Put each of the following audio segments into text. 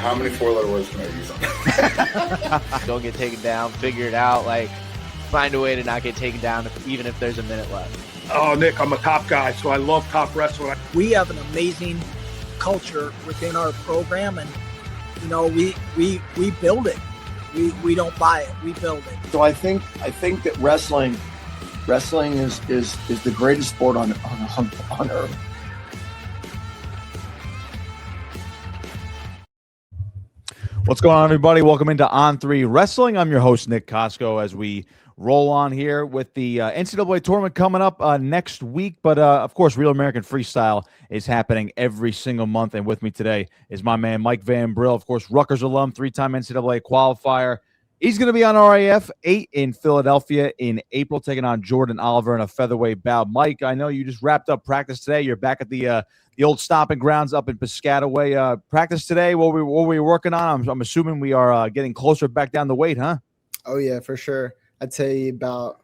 How many 4-letter words can I use on that? Don't get taken down. Figure it out. Like, find a way to not get taken down, even if there's a minute left. Oh, Nick, I'm a top guy, so I love top wrestling. We have an amazing culture within our program, and we build it. We don't buy it. We build it. So I think that wrestling is the greatest sport on earth. What's going on, everybody? Welcome into On3 Wrestling. I'm your host, Nick Kosko, as we roll on here with the NCAA tournament coming up next week. But, of course, Real American Freestyle is happening every single month. And with me today is my man, Mike VanBrill, of course, Rutgers alum, 3-time NCAA qualifier. He's going to be on RAF 8 in Philadelphia in April, taking on Jordan Olivier in a featherweight bout. Mike, I know you just wrapped up practice today. You're back at the old stomping grounds up in Piscataway. Practice today, what were you working on? I'm assuming we are getting closer back down the weight, huh? Oh, yeah, for sure. I'd say about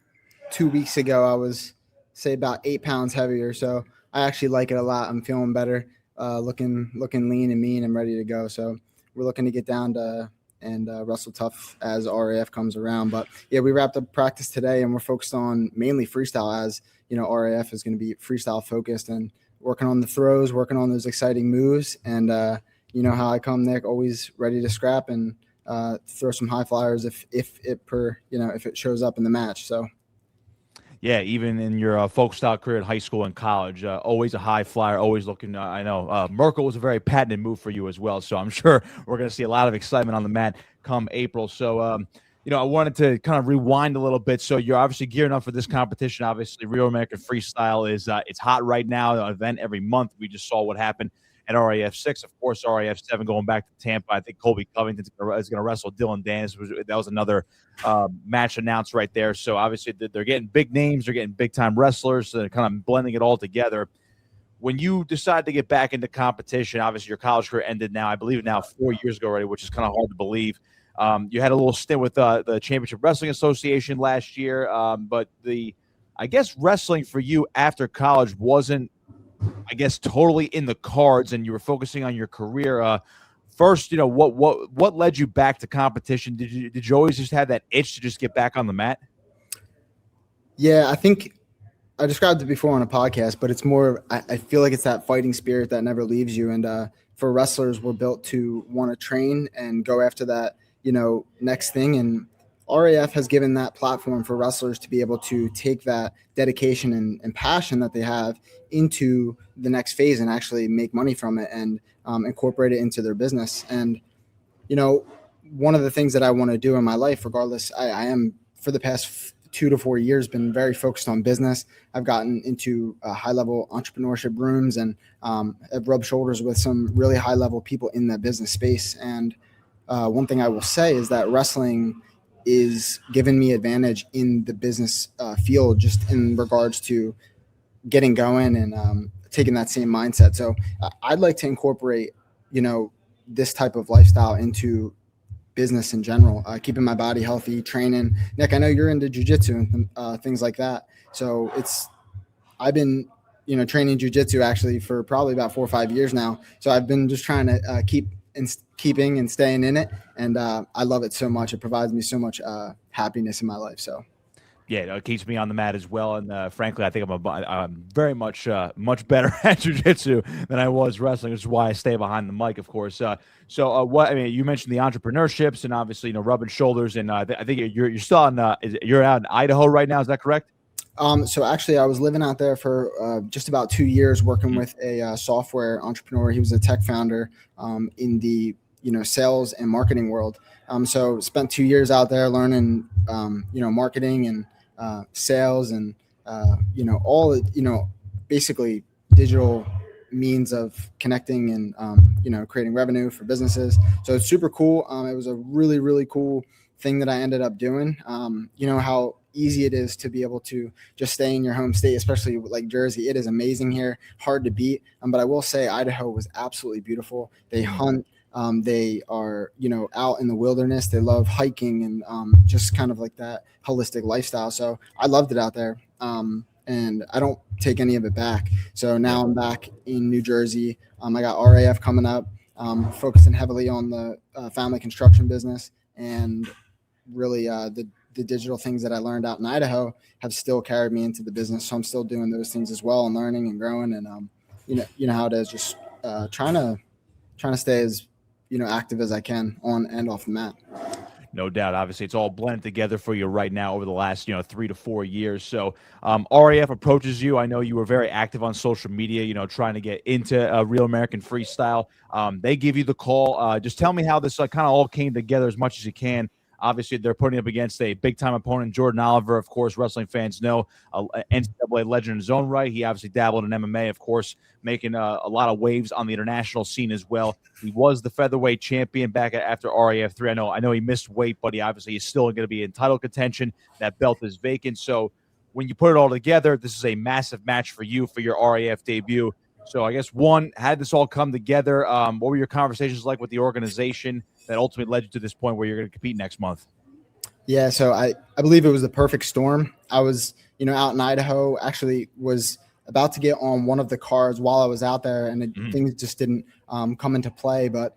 2 weeks ago, I was, about 8 pounds heavier. So I actually like it a lot. I'm feeling better, looking lean and mean and ready to go. So we're looking to get down to and wrestle tough as RAF comes around. But yeah, we wrapped up practice today and we're focused on mainly freestyle, as RAF is going to be freestyle focused and working on the throws, working on those exciting moves. And how I come, Nick, always ready to scrap and throw some high flyers if it shows up in the match. So yeah, even in your folk style career in high school and college, always a high flyer, always looking. I know Merkel was a very patented move for you as well. So I'm sure we're going to see a lot of excitement on the mat come April. So, I wanted to kind of rewind a little bit. So you're obviously gearing up for this competition. Obviously, Real American Freestyle is it's hot right now. An event every month. We just saw what happened at RAF 6, of course, RAF 7 going back to Tampa. I think Colby Covington is going to wrestle Dylan Dennis. That was another match announced right there. So obviously they're getting big names, they're getting big time wrestlers, so they're kind of blending it all together. When you decide to get back into competition, obviously your college career ended now, I believe now 4 years ago already, which is kind of hard to believe. You had a little stint with the Championship Wrestling Association last year, but I guess wrestling for you after college wasn't, I guess, totally in the cards, and you were focusing on your career. First, what led you back to competition? Did you always just have that itch to just get back on the mat? Yeah, I think I described it before on a podcast, but it's more, I feel like it's that fighting spirit that never leaves you. And for wrestlers, we're built to want to train and go after that, next thing. And RAF has given that platform for wrestlers to be able to take that dedication and passion that they have into the next phase and actually make money from it and incorporate it into their business. And, one of the things that I want to do in my life, regardless, I am for the past 2 to 4 years been very focused on business. I've gotten into high-level entrepreneurship rooms and have rubbed shoulders with some really high-level people in that business space. And one thing I will say is that wrestling is giving me advantage in the business field, just in regards to getting going and taking that same mindset. So I'd like to incorporate, this type of lifestyle into business in general, keeping my body healthy, training. Nick, I know you're into jiu-jitsu and things like that. So I've been, training jiu-jitsu actually for probably about 4 or 5 years now. So I've been just trying to keeping and staying in it. And I love it so much. It provides me so much happiness in my life. So yeah, it keeps me on the mat as well. And frankly, I think I'm very much better at jiu-jitsu than I was wrestling, which is why I stay behind the mic, of course. You mentioned the entrepreneurships and obviously, rubbing shoulders. And I think you're still on, you're out in Idaho right now. Is that correct? So actually I was living out there for just about 2 years working with a software entrepreneur. He was a tech founder in the, sales and marketing world. So spent 2 years out there learning, marketing and sales and, all, basically digital means of connecting and, creating revenue for businesses. So it's super cool. It was a really, really cool thing that I ended up doing. How easy it is to be able to just stay in your home state, especially like Jersey. It is amazing here, hard to beat. But I will say Idaho was absolutely beautiful. They hunt. They are, out in the wilderness. They love hiking and just kind of like that holistic lifestyle. So I loved it out there. And I don't take any of it back. So now I'm back in New Jersey. I got RAF coming up. focusing heavily on the family construction business, and really the digital things that I learned out in Idaho have still carried me into the business. So I'm still doing those things as well and learning and growing. And you know how it is, just trying to stay as active as I can on and off the mat. No doubt. Obviously, it's all blended together for you right now over the last 3 to 4 years. So RAF approaches you. I know you were very active on social media, trying to get into Real American Freestyle. They give you the call. Just tell me how this kind of all came together as much as you can. Obviously, they're putting up against a big-time opponent, Jordan Olivier. Of course, wrestling fans know, NCAA legend in his own right. He obviously dabbled in MMA, of course, making a lot of waves on the international scene as well. He was the featherweight champion back after RAF 3. I know he missed weight, but he obviously is still going to be in title contention. That belt is vacant. So when you put it all together, this is a massive match for you for your RAF debut. So I guess, one, how did this all come together? What were your conversations like with the organization that ultimately led you to this point where you're going to compete next month? Yeah, so I believe it was the perfect storm. I was, out in Idaho, actually was about to get on one of the cards while I was out there, and things just didn't come into play. But,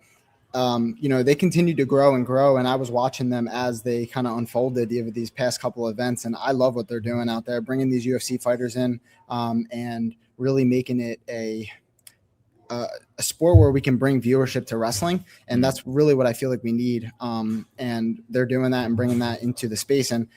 they continued to grow and grow, and I was watching them as they kind of unfolded these past couple of events. And I love what they're doing out there, bringing these UFC fighters in and really making it a sport where we can bring viewership to wrestling. And that's really what I feel like we need. And they're doing that and bringing that into the space. And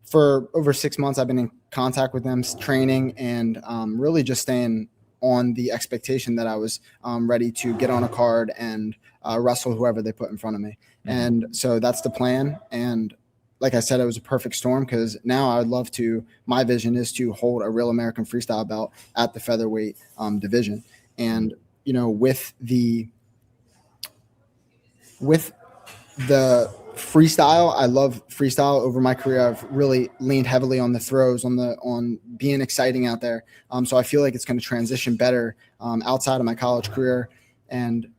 for over 6 months, I've been in contact with them, training, and really just staying on the expectation that I was ready to get on a card and wrestle whoever they put in front of me. And so that's the plan. And like I said, it was a perfect storm, because now I would love to, my vision is to hold a Real American Freestyle belt at the featherweight division. And with the freestyle, I love freestyle. Over my career, I've really leaned heavily on the throws, on being exciting out there. So I feel like it's going to transition better outside of my college career. And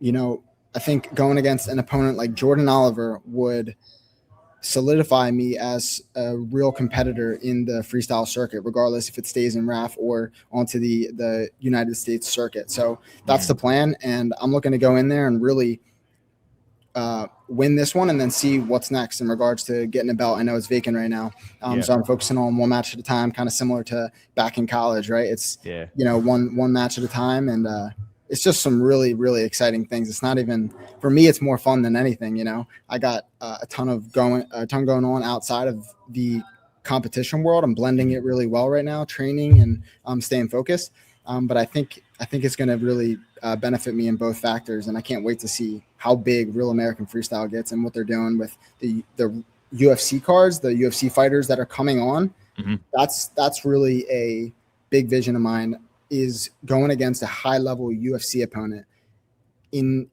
I think going against an opponent like Jordan Olivier would solidify me as a real competitor in the freestyle circuit, regardless if it stays in RAF or onto the United States circuit. So that's the plan. And I'm looking to go in there and really win this one, and then see what's next in regards to getting a belt. I know it's vacant right now. So I'm focusing on one match at a time, kind of similar to back in college, right? It's, one match at a time. And, it's just some really, really exciting things. It's not even, for me, it's more fun than anything. I got a ton going on outside of the competition world. I'm blending it really well right now, training and staying focused. But I think it's going to really benefit me in both factors. And I can't wait to see how big Real American Freestyle gets and what they're doing with the UFC cards, the UFC fighters that are coming on. That's really a big vision of mine, is going against a high level UFC opponent on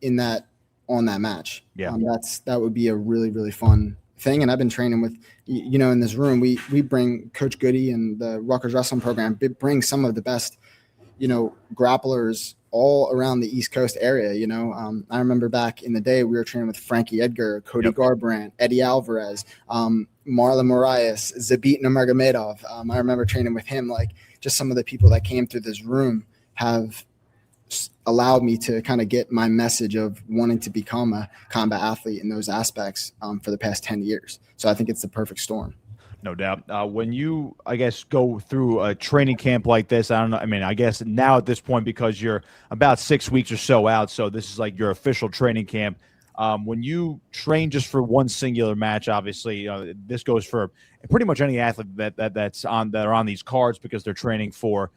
that match. That would be a really, really fun thing. And I've been training with, in this room, we bring Coach Goody and the Rutgers wrestling program, bring some of the best, grapplers all around the East Coast area. I remember back in the day, we were training with Frankie Edgar, Cody Garbrandt, Eddie Alvarez, Marlon Moraes, Zabit Nurmagomedov. I remember training with him. Like, just some of the people that came through this room have allowed me to kind of get my message of wanting to become a combat athlete in those aspects for the past 10 years. So I think it's the perfect storm. No doubt. When you, I guess, go through a training camp like this, I don't know. I mean, I guess now at this point, because you're about 6 weeks or so out, so this is like your official training camp. When you train just for one singular match, obviously, this goes for pretty much any athlete that are on these cards, because they're training for,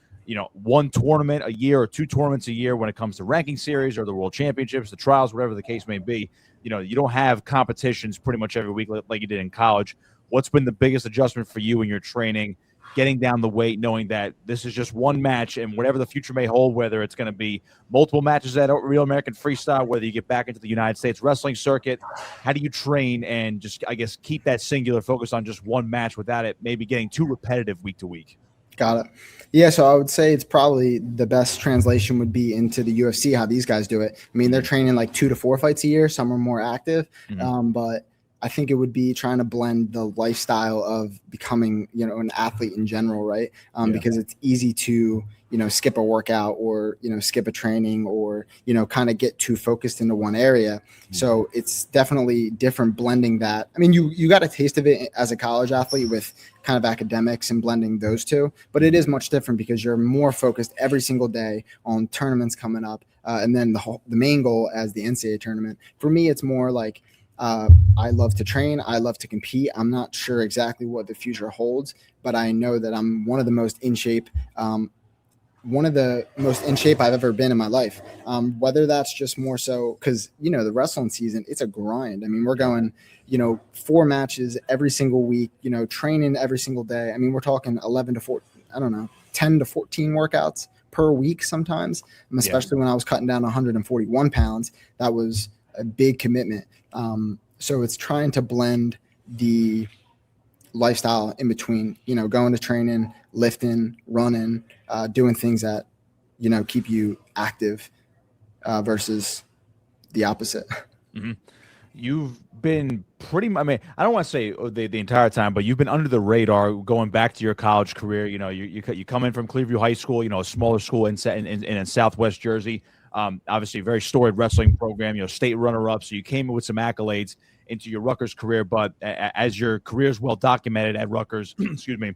one tournament a year or 2 tournaments a year when it comes to ranking series or the world championships, the trials, whatever the case may be. You don't have competitions pretty much every week like you did in college. What's been the biggest adjustment for you in your training, getting down the weight, knowing that this is just one match, and whatever the future may hold, whether it's going to be multiple matches at Real American Freestyle, whether you get back into the United States wrestling circuit, how do you train and just, I guess, keep that singular focus on just one match without it maybe getting too repetitive week to week? Got it. Yeah, so I would say it's probably the best translation would be into the UFC, how these guys do it. I mean, they're training like 2 to 4 fights a year. Some are more active, but I think it would be trying to blend the lifestyle of becoming, an athlete in general, right? Because it's easy to, skip a workout or, skip a training or, kind of get too focused into one area. So it's definitely different blending that. I mean, you got a taste of it as a college athlete with kind of academics and blending those two, but it is much different because you're more focused every single day on tournaments coming up. And then the main goal as the NCAA tournament. For me, it's more like I love to train. I love to compete. I'm not sure exactly what the future holds, but I know that I'm one of the most in shape I've ever been in my life. Whether that's just more so because, the wrestling season, it's a grind. I mean, we're going, 4 matches every single week, training every single day. I mean, we're talking 11 to 14, 10 to 14 workouts per week sometimes, especially when I was cutting down 141 pounds. That was a big commitment. So it's trying to blend the lifestyle in between, going to training, lifting, running, doing things that, keep you active versus the opposite. Mm-hmm. You've been pretty much, I mean, I don't want to say the entire time, but you've been under the radar going back to your college career. You come in from Clearview High School, a smaller school in Southwest Jersey. Obviously a very storied wrestling program, state runner-up. So you came in with some accolades into your Rutgers career, but as your career is well documented at Rutgers, excuse me,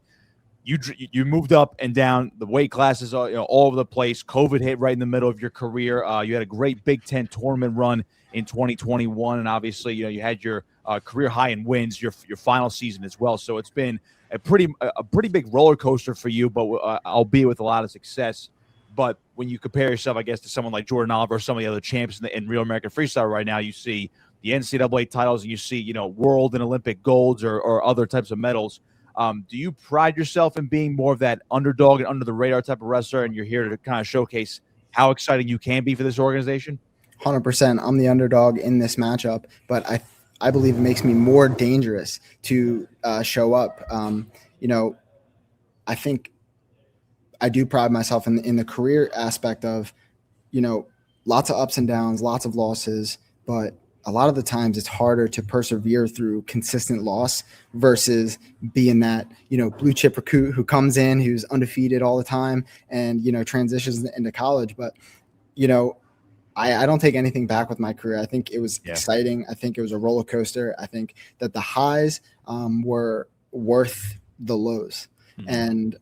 you moved up and down the weight classes, all over the place. COVID hit right in the middle of your career. You had a great Big Ten tournament run in 2021, and obviously, you had your career high in wins your final season as well. So it's been a pretty big roller coaster for you, but albeit with a lot of success. But when you compare yourself, I guess, to someone like Jordan Olivier or some of the other champs in Real American Freestyle right now, you see the NCAA titles and you see, world and Olympic golds or other types of medals. Do you pride yourself in being more of that underdog and under the radar type of wrestler, and you're here to kind of showcase how exciting you can be for this organization? 100%. I'm the underdog in this matchup, but I believe it makes me more dangerous to show up. I think I do pride myself in the career aspect of, lots of ups and downs, lots of losses, but a lot of the times it's harder to persevere through consistent loss versus being that, blue chip recruit who comes in, who's undefeated all the time and, transitions into college. But, I don't take anything back with my career. I think it was exciting. I think it was a roller coaster. I think that the highs were worth the lows. Mm-hmm. And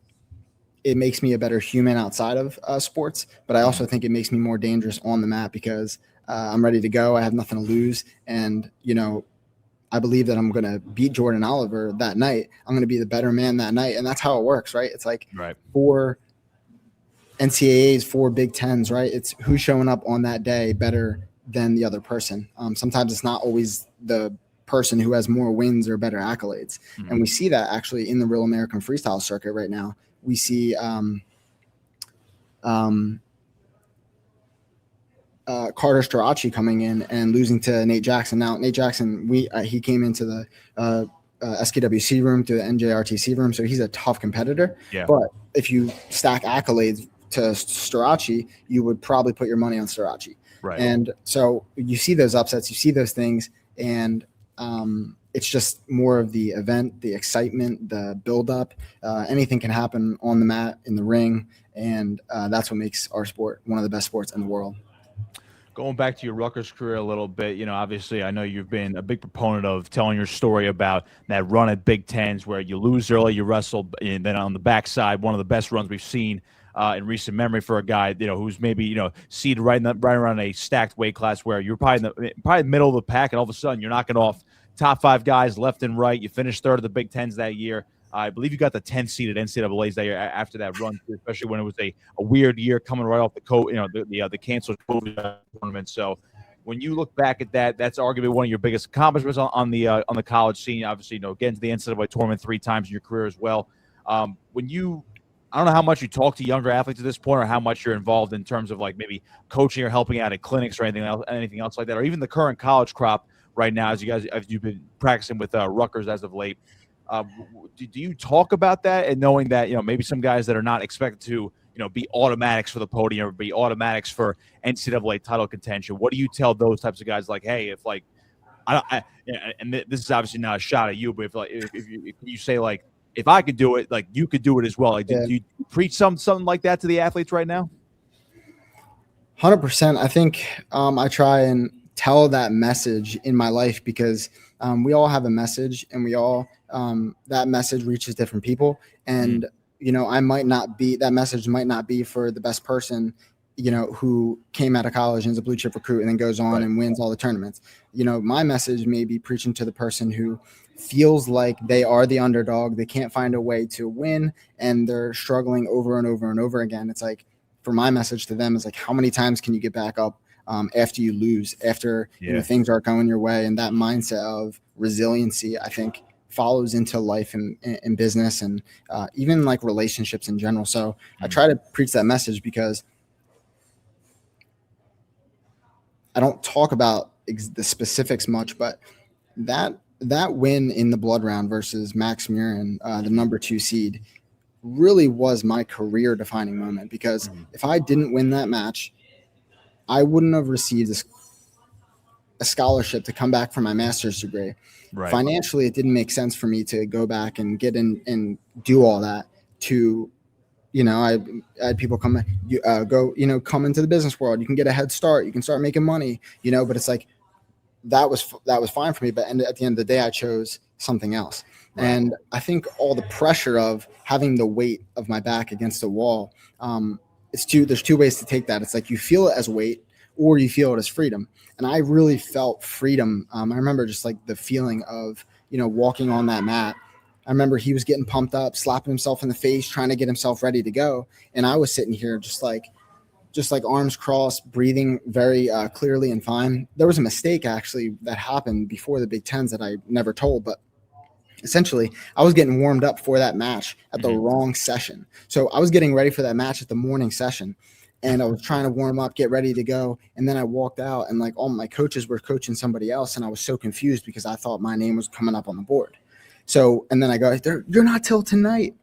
it makes me a better human outside of sports, but I also think it makes me more dangerous on the mat because I'm ready to go. I have nothing to lose. And, I believe that I'm going to beat Jordan Olivier that night. I'm going to be the better man that night. And that's how it works, right? It's like 4 NCAAs, 4 Big Tens, right? It's who's showing up on that day better than the other person. Sometimes it's not always the person who has more wins or better accolades. Mm-hmm. And we see that actually in the Real American Freestyle circuit right now. We see Carter Strachey coming in and losing to Nate Jackson. Now, Nate Jackson, he came into the SKWC room through the NJRTC room, so he's a tough competitor. Yeah. But if you stack accolades to Strachey, you would probably put your money on Strachey. Right. And so you see those upsets, you see those things, and it's just more of the event, the excitement, the build-up. Anything can happen on the mat, in the ring, and that's what makes our sport one of the best sports in the world. Going back to your Rutgers career a little bit, obviously I know you've been a big proponent of telling your story about that run at Big Tens where you lose early, you wrestle, and then on the backside, one of the best runs we've seen in recent memory for a guy, who's maybe, seated right around a stacked weight class where you're probably in the middle of the pack, and all of a sudden you're knocking off top 5 guys left and right. You finished 3rd of the Big Tens that year. I believe you got the 10th seed at NCAA's that year after that run, especially when it was a weird year coming right off the canceled COVID tournament. So when you look back at that, that's arguably one of your biggest accomplishments on the college scene. Obviously, getting to the NCAA tournament 3 times in your career as well. I don't know how much you talk to younger athletes at this point, or how much you're involved in terms of like maybe coaching or helping out at clinics or anything else like that, or even the current college crop right now as you've been practicing with Rutgers as of late. Do you talk about that, and knowing that maybe some guys that are not expected to be automatics for the podium or be automatics for NCAA title contention? What do you tell those types of guys? Like, hey, if like, and this is obviously not a shot at you, but if you say like, if I could do it, like you could do it as well. Like, Yeah. do you preach something like that to the athletes right now? 100%. I think I try and tell that message in my life because we all have a message, and we all that message reaches different people. And that message might not be for the best person, who came out of college and is a blue chip recruit and then goes on and wins all the tournaments. My message may be preaching to the person who feels like they are the underdog. They can't find a way to win, and they're struggling over and over and over again. It's like, for my message to them is like, how many times can you get back up after you lose, after things aren't going your way? And that mindset of resiliency, I think, follows into life and business and even like relationships in general. So I try to preach that message because I don't talk about the specifics much, but that win in the blood round versus Max Murin, the number 2 seed, really was my career defining moment, because if I didn't win that match, I wouldn't have received a scholarship to come back for my master's degree. Right. Financially, it didn't make sense for me to go back and get in and do all that to, I had people come into the business world. You can get a head start. You can start making money, but it's like, that was fine for me. But at the end of the day, I chose something else. Right. And I think all the pressure of having the weight of my back against the wall, there's 2 ways to take that. It's like you feel it as weight, or you feel it as freedom. And I really felt freedom. I remember just like the feeling of, walking on that mat. I remember he was getting pumped up, slapping himself in the face, trying to get himself ready to go. And I was sitting here just like arms crossed, breathing very clearly and fine. There was a mistake actually that happened before the Big Tens that I never told, but essentially I was getting warmed up for that match at the wrong session. So I was getting ready for that match at the morning session, and I was trying to warm up, get ready to go. And then I walked out, and like all my coaches were coaching somebody else. And I was so confused because I thought my name was coming up on the board. So, and then I go, you're not till tonight.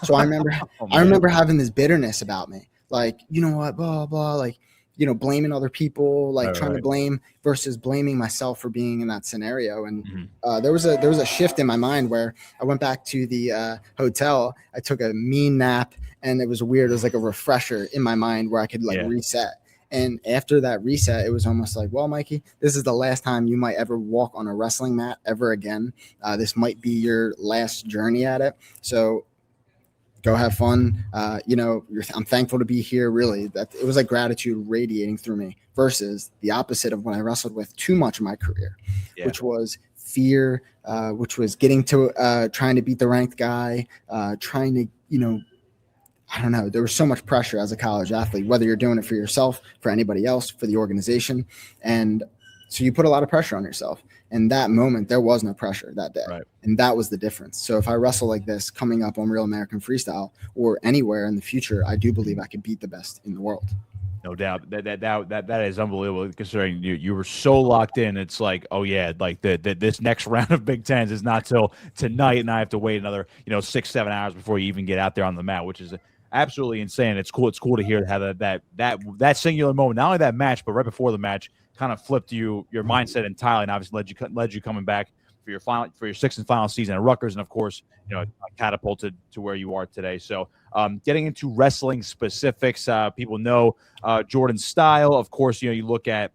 So I remember having this bitterness about me. Like, you know what, blah, blah, like, blaming other people, like trying to blame versus blaming myself for being in that scenario. And there was a shift in my mind where I went back to the hotel. I took a mean nap, and it was weird. It was like a refresher in my mind where I could reset. And after that reset, it was almost like, well, Mikey, this is the last time you might ever walk on a wrestling mat ever again. This might be your last journey at it. So go have fun. I'm thankful to be here. Really, that it was like gratitude radiating through me versus the opposite of what I wrestled with too much in my career, which was fear, which was getting to trying to beat the ranked guy, trying to, I don't know. There was so much pressure as a college athlete, whether you're doing it for yourself, for anybody else, for the organization. And so you put a lot of pressure on yourself. And that moment, there was no pressure that day. Right. And that was the difference. So if I wrestle like this coming up on Real American Freestyle or anywhere in the future, I do believe I could beat the best in the world. No doubt. That is unbelievable, considering you were so locked in. It's like, oh yeah, like this next round of Big Tens is not till tonight, and I have to wait another 6-7 hours before you even get out there on the mat, which is absolutely insane. It's cool to hear how that singular moment, not only that match, but right before the match, kind of flipped your mindset entirely, and obviously led you coming back for your 6th and final season at Rutgers, and of course, catapulted to where you are today. So, getting into wrestling specifics, people know Jordan's style. Of course, you look at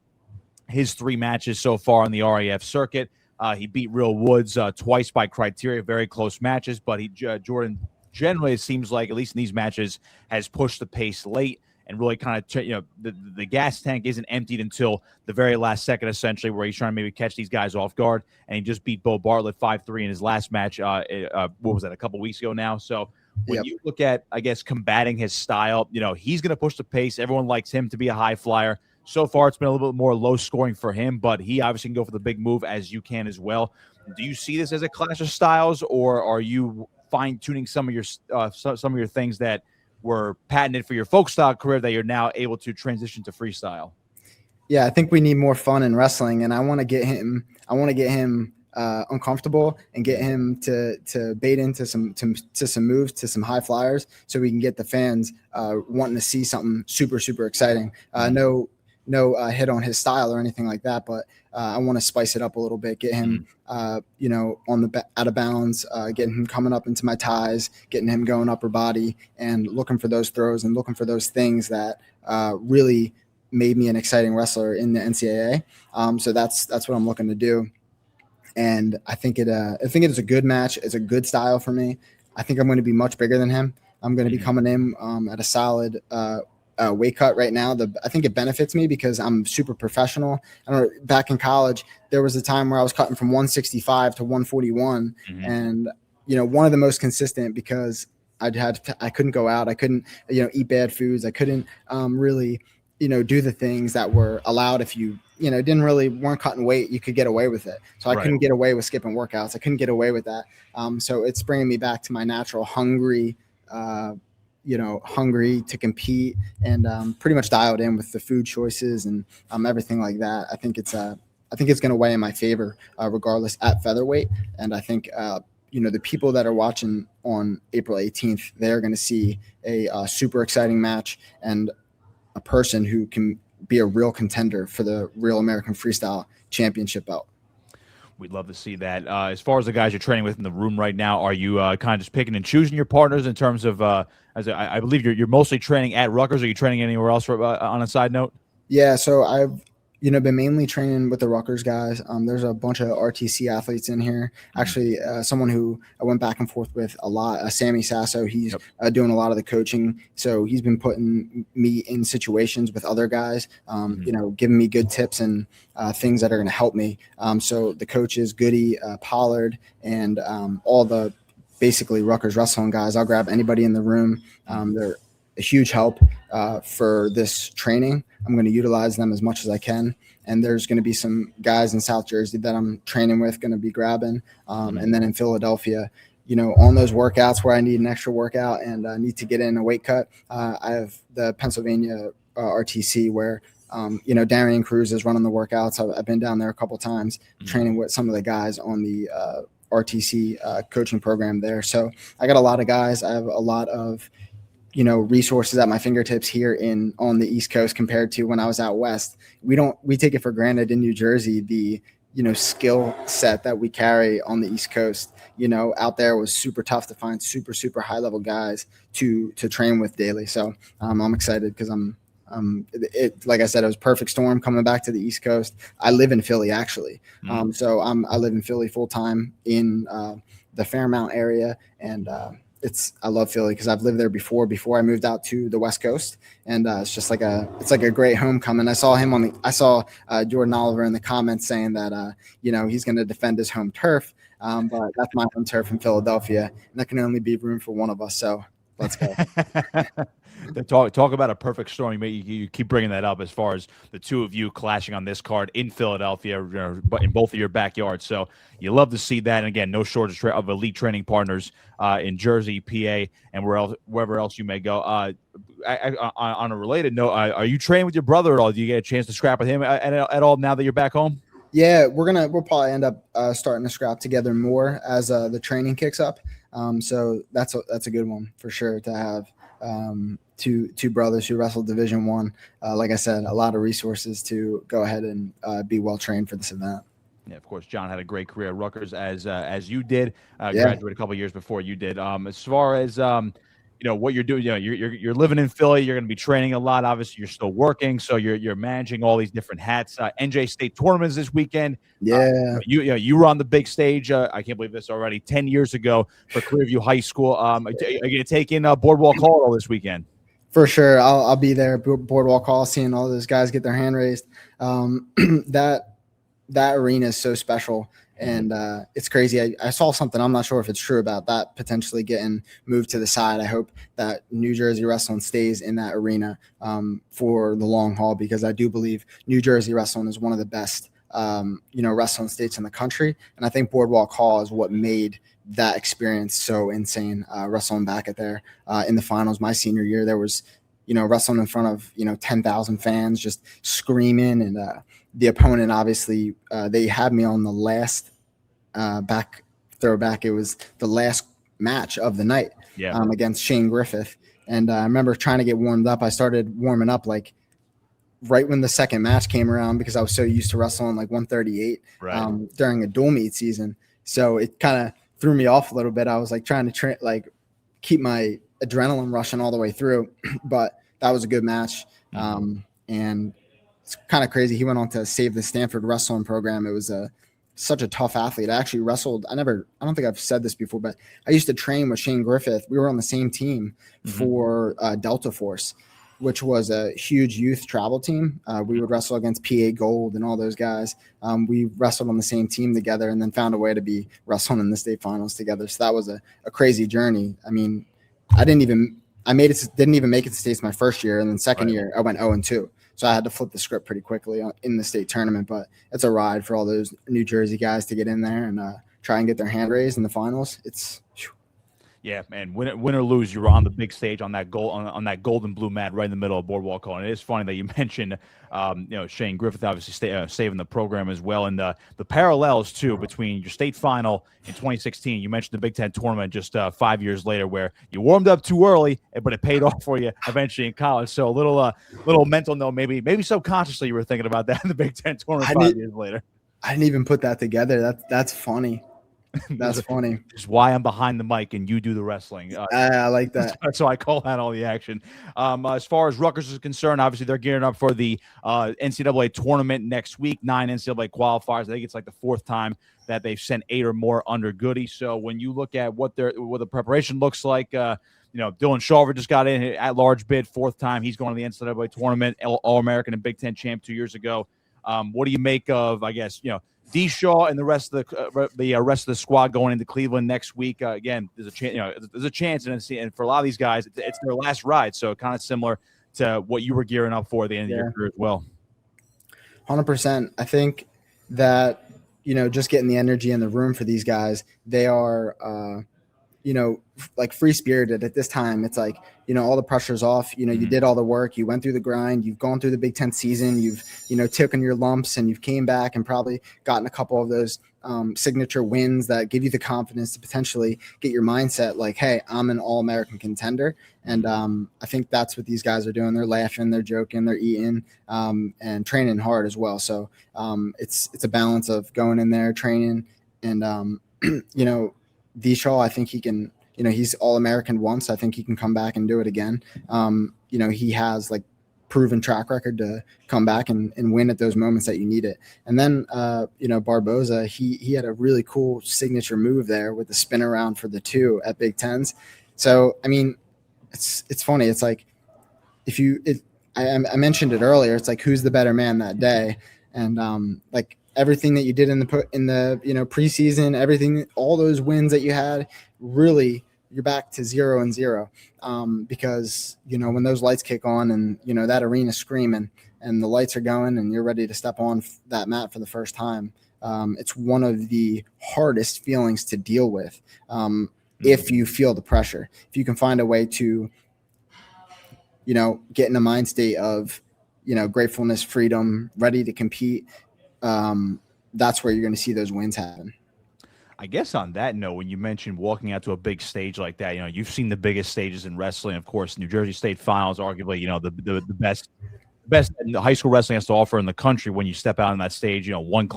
his 3 matches so far on the RAF circuit. He beat Real Woods twice by criteria, very close matches, but Jordan generally, it seems like, at least in these matches, has pushed the pace late and really kind of, the gas tank isn't emptied until the very last second, essentially, where he's trying to maybe catch these guys off guard. And he just beat Bo Bartlett 5-3 in his last match. What was that, a couple weeks ago now? So when you look at, I guess, combating his style, he's going to push the pace. Everyone likes him to be a high flyer. So far, it's been a little bit more low scoring for him, but he obviously can go for the big move, as you can as well. Do you see this as a clash of styles, or are you fine-tuning some of your things that were patented for your folk style career that you're now able to transition to freestyle? Yeah, I think we need more fun in wrestling, and I want to get him uncomfortable and get him to bait into some moves, to some high flyers, so we can get the fans wanting to see something super, super exciting. hit on his style or anything like that, but I want to spice it up a little bit, get him, on the out of bounds, getting him coming up into my ties, getting him going upper body, and looking for those throws and looking for those things that really made me an exciting wrestler in the NCAA. So that's what I'm looking to do. And I think it is a good match. It's a good style for me. I think I'm going to be much bigger than him. I'm going to be coming in at a solid weight cut right now. I think it benefits me because I'm super professional. I don't know, back in college, there was a time where I was cutting from 165 to 141, and one of the most consistent because I couldn't go out, I couldn't eat bad foods, I couldn't really do the things that were allowed. If you weren't cutting weight, you could get away with it. So I couldn't get away with skipping workouts. I couldn't get away with that. So it's bringing me back to my natural hungry to compete, and pretty much dialed in with the food choices and everything like that. I think it's going to weigh in my favor regardless at featherweight. And I think the people that are watching on April 18th, they're going to see a super exciting match and a person who can be a real contender for the Real American Freestyle Championship belt. We'd love to see that. As far as the guys you're training with in the room right now, are you kind of just picking and choosing your partners in terms of, I believe you're mostly training at Rutgers. Are you training anywhere else on a side note? Yeah, so I've been mainly training with the Rutgers guys. There's a bunch of RTC athletes in here. Actually, someone who I went back and forth with a lot, Sammy Sasso, he's doing a lot of the coaching. So he's been putting me in situations with other guys, giving me good tips and things that are going to help me. So the coaches, Goody, Pollard, and all the basically Rutgers wrestling guys, I'll grab anybody in the room. They're a huge help for this training. I'm going to utilize them as much as I can. And there's going to be some guys in South Jersey that I'm training with, going to be grabbing. And then in Philadelphia, on those workouts where I need an extra workout and I need to get in a weight cut, I have the Pennsylvania RTC where, Darian Cruz is running the workouts. I've been down there a couple times training with some of the guys on the RTC coaching program there. So I got a lot of guys. I have a lot of resources at my fingertips here on the East Coast compared to when I was out West. We take it for granted in New Jersey, the, skill set that we carry on the East Coast. Out there was super tough to find super, super high level guys to train with daily. So I'm excited because like I said, it was perfect storm coming back to the East Coast. I live in Philly actually. So I live in Philly full time in the Fairmount area. And, I love Philly because I've lived there before I moved out to the West Coast, and it's just like a great homecoming. I saw Jordan Olivier in the comments saying that he's going to defend his home turf, but that's my home turf in Philadelphia, and there can only be room for one of us. So let's go. Talk about a perfect storm. You keep bringing that up as far as the two of you clashing on this card in Philadelphia, but in both of your backyards. So you love to see that. And again, no shortage of elite training partners in Jersey, PA, and wherever else you may go. On a related note, are you training with your brother at all? Do you get a chance to scrap with him at all now that you're back home? Yeah, we'll probably end up starting to scrap together more as the training kicks up. So that's a good one for sure to have. Two brothers who wrestled Division I. Like I said, a lot of resources to go ahead and be well trained for this event. Yeah, of course, John had a great career at Rutgers as you did. Graduated a couple of years before you did. As far as what you're doing, you're living in Philly. You're going to be training a lot. Obviously, you're still working, so you're managing all these different hats. NJ State tournaments this weekend. Yeah, you were on the big stage. I can't believe this already. 10 years ago for Clearview High School. Are you going to take in Boardwalk Hall this weekend? For sure, I'll be there. Boardwalk Hall, seeing all those guys get their hand raised. That arena is so special. And it's crazy. I saw something. I'm not sure if it's true about that potentially getting moved to the side. I hope that New Jersey Wrestling stays in that arena for the long haul, because I do believe New Jersey Wrestling is one of the best, wrestling states in the country. And I think Boardwalk Hall is what made that experience so insane. Wrestling back at there in the finals my senior year, there was, wrestling in front of, 10,000 fans just screaming, and the opponent, obviously, they had me on the last back throwback. It was the last match of the night against Shane Griffith. And I remember trying to get warmed up. I started warming up like right when the second match came around, because I was so used to wrestling like 138 during a dual meet season. So it kind of threw me off a little bit. I was like trying to keep my adrenaline rushing all the way through, but that was a good match. And it's kind of crazy. He went on to save the Stanford wrestling program. It was such a tough athlete. I actually wrestled. I don't think I've said this before, but I used to train with Shane Griffith. We were on the same team for Delta Force, which was a huge youth travel team. We would wrestle against PA Gold and all those guys. We wrestled on the same team together, and then found a way to be wrestling in the state finals together. So that was a crazy journey. I mean, didn't even make it to states my first year, and then second year I went 0-2. So I had to flip the script pretty quickly in the state tournament. But it's a ride for all those New Jersey guys to get in there and try and get their hand raised in the finals. Yeah, man. Win or lose, you're on the big stage on that on that gold and blue mat right in the middle of Boardwalk Hall. And it is funny that you mentioned, Shane Griffith obviously saving the program as well, and the parallels too between your state final in 2016. You mentioned the Big Ten tournament just 5 years later, where you warmed up too early, but it paid off for you eventually in college. So a little mental note, maybe subconsciously you were thinking about that in the Big Ten tournament 5 years later. I didn't even put that together. That's funny. That's funny. Is why I'm behind the mic and you do the wrestling. I like that. So I call that all the action. As far as Rutgers is concerned, obviously they're gearing up for the NCAA tournament next week. 9 NCAA qualifiers. I think it's like the fourth time that they've sent 8 or more under goody. So when you look at what the preparation looks like, Dylan Shawver just got in at large bid, 4th time. He's going to the NCAA tournament, All-American and Big Ten champ 2 years ago. What do you make of, I guess, D. Shaw and the rest of the squad going into Cleveland next week? Again, there's a chance, and for a lot of these guys, it's their last ride. So kind of similar to what you were gearing up for at the end of your career as well. 100%. I think that just getting the energy in the room for these guys, they are like free spirited at this time. It's like, all the pressure's off, you did all the work, you went through the grind, you've gone through the Big Ten season, you've, taken your lumps, and you've came back and probably gotten a couple of those signature wins that give you the confidence to potentially get your mindset like, hey, I'm an All-American contender. And I think that's what these guys are doing. They're laughing, they're joking, they're eating, and training hard as well. So it's a balance of going in there, training, and D. Shaw, I think he can, he's All-American once. I think he can come back and do it again. He has like proven track record to come back and win at those moments that you need it. And then, Barboza, he had a really cool signature move there with the spin around for the 2 at Big Tens. So, I mean, it's funny. It's like, I mentioned it earlier, it's like, who's the better man that day? And everything that you did in the preseason, everything, all those wins that you had, really you're back to 0-0. Because when those lights kick on and that arena's screaming and the lights are going and you're ready to step on that mat for the first time, it's one of the hardest feelings to deal with. If you feel the pressure, if you can find a way to get in a mind state of gratefulness, freedom, ready to compete, that's where you're going to see those wins happen. I guess on that note, when you mentioned walking out to a big stage like that, you've seen the biggest stages in wrestling. Of course, New Jersey State Finals, arguably, the best the high school wrestling has to offer in the country. When you step out on that stage, one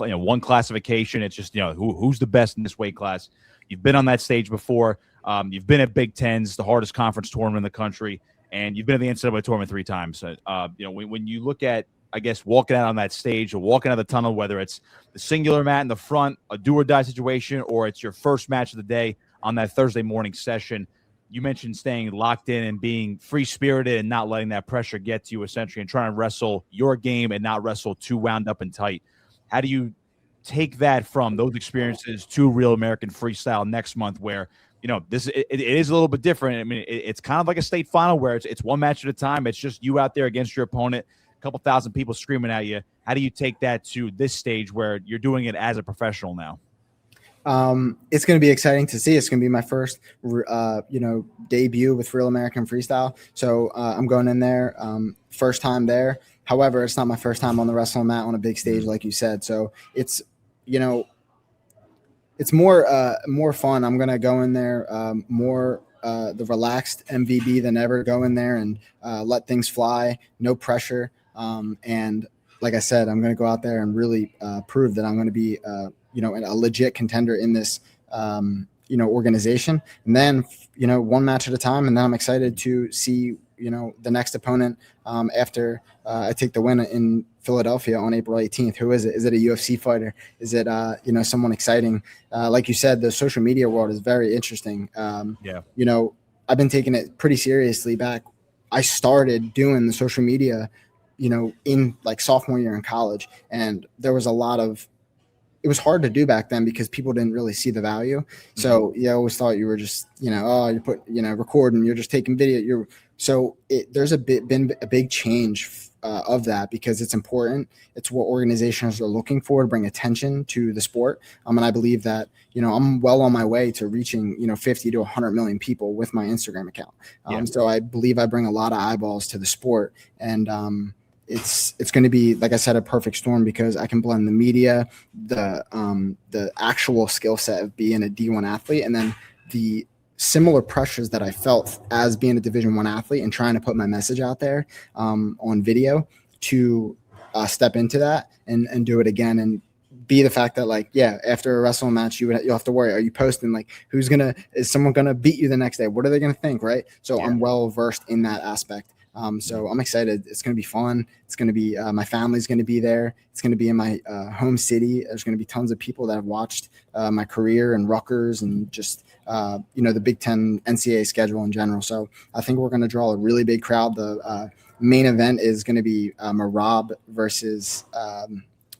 classification, it's just who's the best in this weight class. You've been on that stage before. You've been at Big Tens, the hardest conference tournament in the country, and you've been at the NCAA tournament 3 times. When you look at, I guess, walking out on that stage or walking out of the tunnel, whether it's the singular mat in the front, a do or die situation, or it's your first match of the day on that Thursday morning session, you mentioned staying locked in and being free spirited and not letting that pressure get to you, essentially, and trying to wrestle your game and not wrestle too wound up and tight. How do you take that from those experiences to Real American Freestyle next month, where it is a little bit different? I mean, it's kind of like a state final where it's one match at a time. It's just you out there against your opponent, a couple thousand people screaming at you. How do you take that to this stage where you're doing it as a professional now? It's going to be exciting to see. It's going to be my first, debut with Real American Freestyle. So I'm going in there, first time there. However, it's not my first time on the wrestling mat on a big stage, like you said. So it's, it's more fun. I'm going to go in there more the relaxed MVB than ever. Go in there and let things fly. No pressure. And like I said, I'm going to go out there and really prove that I'm going to be, a legit contender in this, organization. And then, one match at a time. And then I'm excited to see, the next opponent after I take the win in Philadelphia on April 18th. Who is it? Is it a UFC fighter? Is it, someone exciting? Like you said, the social media world is very interesting. I've been taking it pretty seriously back. I started doing the social media, in like sophomore year in college. And there was it was hard to do back then because people didn't really see the value. So you always thought you were just, you put, recording, you're just taking video. There's been a big change of that because it's important. It's what organizations are looking for to bring attention to the sport. And I believe that, I'm well on my way to reaching, 50 to 100 million people with my Instagram account. So I believe I bring a lot of eyeballs to the sport, and it's going to be, like I said, a perfect storm because I can blend the media, the actual skill set of being a D1 athlete, and then the similar pressures that I felt as being a Division I athlete and trying to put my message out there on video to step into that and do it again, and be the fact that after a wrestling match, you'll have to worry, are you posting, is someone going to beat you the next day? What are they going to think? Right. So I'm well versed in that aspect. So I'm excited. It's going to be fun. It's going to be, my family's going to be there. It's going to be in my home city. There's going to be tons of people that have watched my career and Rutgers and just, the Big Ten NCAA schedule in general. So I think we're going to draw a really big crowd. The main event is going to be Marab versus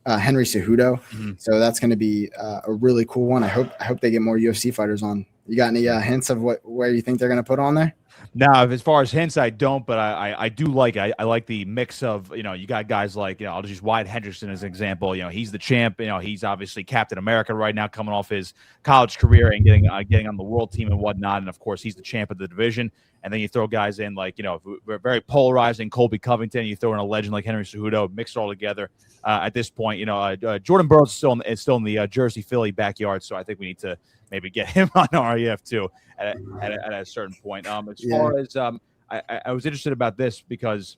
Henry Cejudo. So that's going to be a really cool one. I hope they get more UFC fighters on. You got any hints of where you think they're going to put on there? Now, as far as hints, I don't, but I do like it. I like the mix of, you got guys like, I'll just use Wyatt Hendrickson as an example. He's the champ. He's obviously Captain America right now, coming off his college career and getting on the world team and whatnot. And of course, he's the champ of the division. And then you throw guys in like, very polarizing Colby Covington. You throw in a legend like Henry Cejudo, mix it all together. At this point, Jordan Burroughs is still in the Jersey Philly backyard, so I think we need to maybe get him on RAF too at a certain point. As far as I was interested about this because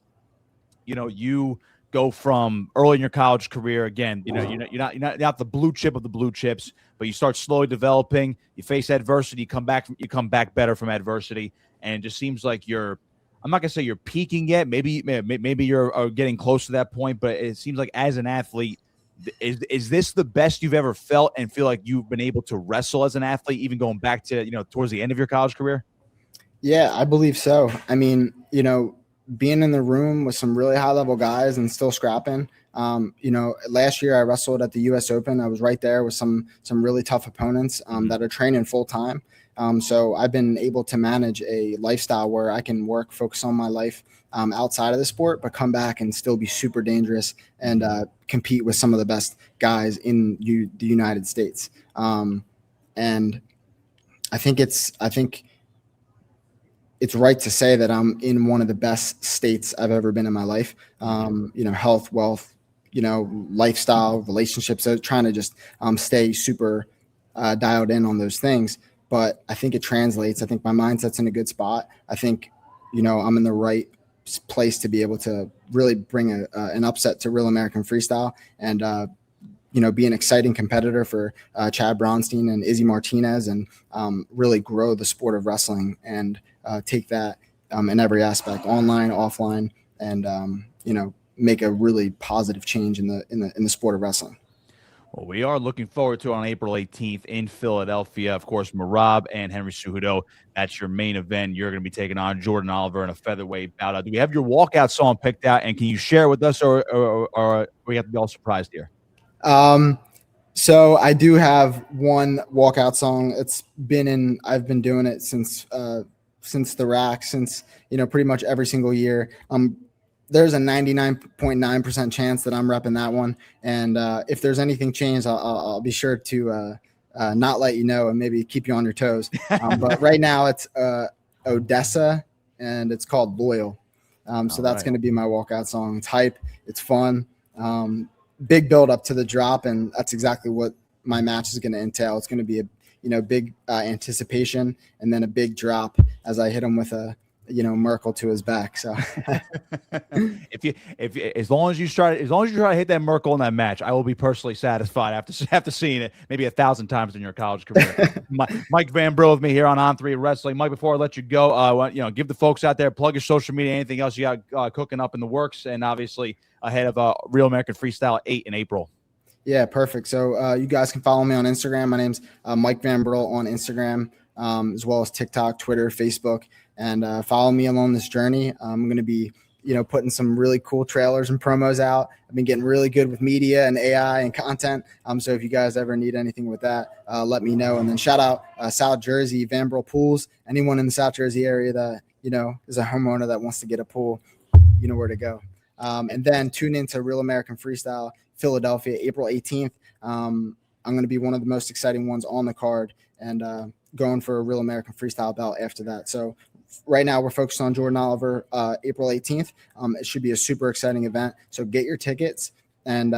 you go from early in your college career again. You're not the blue chip of the blue chips, but you start slowly developing. You face adversity, you come back better from adversity, and it just seems like I'm not gonna say you're peaking yet. Maybe you're getting close to that point, but it seems like as an athlete, is this the best you've ever felt and feel like you've been able to wrestle as an athlete, even going back to towards the end of your college career? Yeah, I believe so. I mean, being in the room with some really high level guys and still scrapping. Last year I wrestled at the U.S. Open. I was right there with some really tough opponents that are training full time. So I've been able to manage a lifestyle where I can focus on my life outside of the sport, but come back and still be super dangerous and compete with some of the best guys in the United States. And I think it's right to say that I'm in one of the best states I've ever been in my life. Health, wealth, lifestyle, relationships. So trying to just stay super dialed in on those things. But I think it translates. I think my mindset's in a good spot. I think, I'm in the right place to be able to really bring an upset to Real American Freestyle and, be an exciting competitor for Chad Bronstein and Izzy Martinez and really grow the sport of wrestling and take that in every aspect, online, offline, and, make a really positive change in the sport of wrestling. Well, we are looking forward to on April 18th in Philadelphia. Of course, Marab and Henry Cejudo, that's your main event. You're going to be taking on Jordan Olivier in a featherweight bout. Do we have your walkout song picked out, and can you share with us, or we have to be all surprised here? So I do have one walkout song. I've been doing it since the rack, since pretty much every single year. There's a 99.9% chance that I'm repping that one. And if there's anything changed, I'll be sure to not let you know and maybe keep you on your toes. But right now it's Odessa, and it's called Loyal. So that's going to be my walkout song. It's hype. It's fun. Big build up to the drop, and that's exactly what my match is going to entail. It's going to be a big anticipation, and then a big drop as I hit him with a Merkel to his back. So as long as you try to hit that Merkel in that match, I will be personally satisfied after seeing it maybe 1,000 times in your college career. Mike VanBrill with me here on On3 Wrestling. Mike, before I let you go, give the folks out there, plug your social media, anything else you got cooking up in the works, and obviously ahead of Real American Freestyle 8 in April. Yeah, perfect. So you guys can follow me on Instagram. My name's Mike VanBrill on Instagram, as well as TikTok, Twitter, Facebook, and follow me along this journey. I'm going to be, putting some really cool trailers and promos out. I've been getting really good with media and AI and content. So if you guys ever need anything with that, let me know. And then shout out South Jersey, VanBrill Pools. Anyone in the South Jersey area that, is a homeowner that wants to get a pool, you know where to go. And then tune into Real American Freestyle Philadelphia, April 18th. I'm going to be one of the most exciting ones on the card, and going for a Real American Freestyle belt after that. So right now we're focused on Jordan Olivier, April 18th. It should be a super exciting event. So get your tickets, and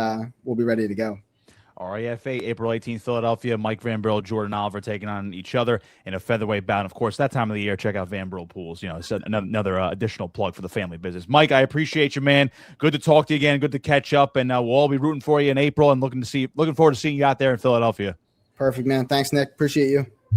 we'll be ready to go. RAFA, April 18th, Philadelphia. Mike VanBrill, Jordan Olivier taking on each other in a featherweight bout. Of course, that time of the year, check out VanBrill Pools. It's another additional plug for the family business. Mike, I appreciate you, man. Good to talk to you again. Good to catch up, and we'll all be rooting for you in April and looking forward to seeing you out there in Philadelphia. Perfect, man. Thanks, Nick. Appreciate you.